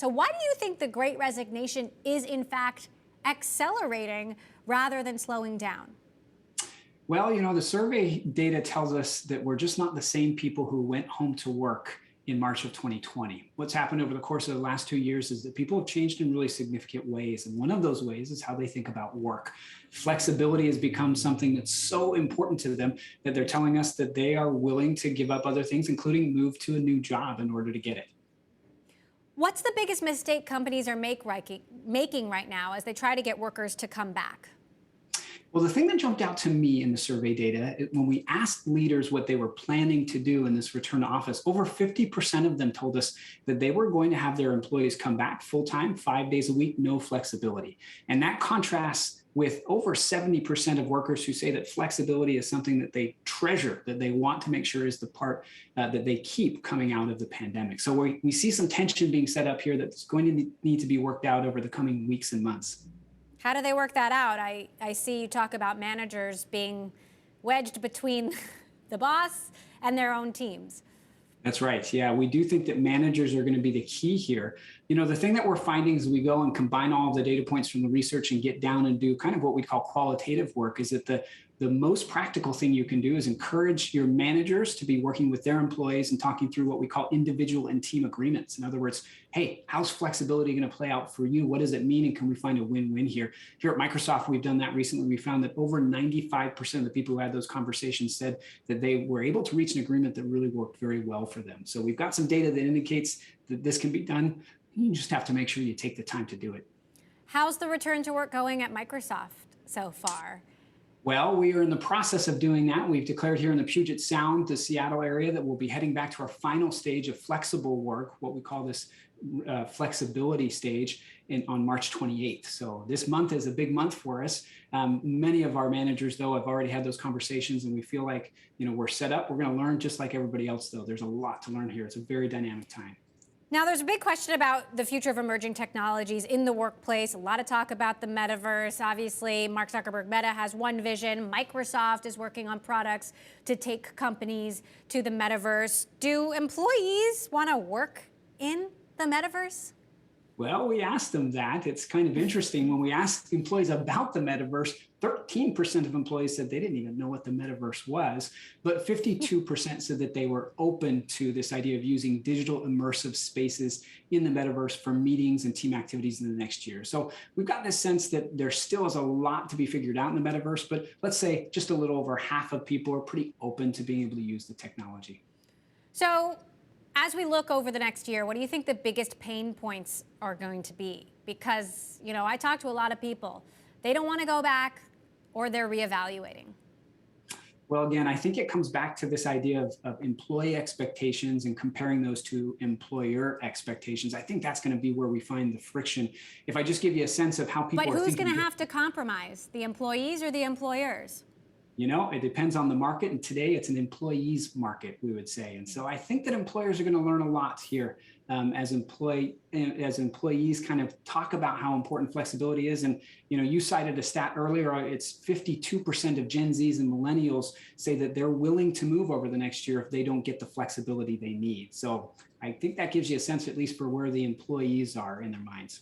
So why do you think the Great Resignation is in fact accelerating rather than slowing down? Well, the survey data tells us that we're just not the same people who went home to work in March of 2020. What's happened over the course of the last 2 years is that people have changed in really significant ways. And one of those ways is how they think about work. Flexibility has become something that's so important to them that they're telling us that they are willing to give up other things, including move to a new job in order to get it. What's the biggest mistake companies are making right now as they try to get workers to come back? Well, the thing that jumped out to me in the survey data, when we asked leaders what they were planning to do in this return to office, over 50% of them told us that they were going to have their employees come back full time, 5 days a week, no flexibility. And that contrasts with over 70% of workers who say that flexibility is something that they treasure, that they want to make sure is the part that they keep coming out of the pandemic. So we see some tension being set up here that's going to need to be worked out over the coming weeks and months. How do they work that out? I see you talk about managers being wedged between the boss and their own teams. That's right. Yeah, we do think that managers are going to be the key here. The thing that we're finding as we go and combine all of the data points from the research and get down and do kind of what we call qualitative work is that the most practical thing you can do is encourage your managers to be working with their employees and talking through what we call individual and team agreements. In other words, hey, how's flexibility going to play out for you? What does it mean? And can we find a win-win here? Here at Microsoft, we've done that recently. We found that over 95% of the people who had those conversations said that they were able to reach an agreement that really worked very well for them. So we've got some data that indicates that this can be done. You just have to make sure you take the time to do it. How's the return to work going at Microsoft so far? Well, we are in the process of doing that. We've declared here in the Puget Sound, the Seattle area, that we'll be heading back to our final stage of flexible work, what we call this flexibility stage on March 28th. So this month is a big month for us. Many of our managers, though, have already had those conversations, and we feel like we're set up. We're going to learn just like everybody else, though. There's a lot to learn here. It's a very dynamic time. Now, there's a big question about the future of emerging technologies in the workplace. A lot of talk about the metaverse. Obviously, Mark Zuckerberg, Meta, has one vision. Microsoft is working on products to take companies to the metaverse. Do employees want to work in the metaverse? Well, we asked them that. It's kind of interesting. When we asked employees about the metaverse, 13% of employees said they didn't even know what the metaverse was, but 52% said that they were open to this idea of using digital immersive spaces in the metaverse for meetings and team activities in the next year. So we've got this sense that there still is a lot to be figured out in the metaverse, but let's say just a little over half of people are pretty open to being able to use the technology. So as we look over the next year, what do you think the biggest pain points are going to be? Because, I talk to a lot of people. They don't want to go back, or they're reevaluating. Well, again, I think it comes back to this idea of employee expectations and comparing those to employer expectations. I think that's going to be where we find the friction. If I just give you a sense of how people are thinking. But who's going to have to compromise, the employees or the employers? It depends on the market. And today it's an employees market, we would say. And so I think that employers are going to learn a lot here as employees kind of talk about how important flexibility is. And, you cited a stat earlier. It's 52% of Gen Zs and millennials say that they're willing to move over the next year if they don't get the flexibility they need. So I think that gives you a sense, at least for where the employees are in their minds.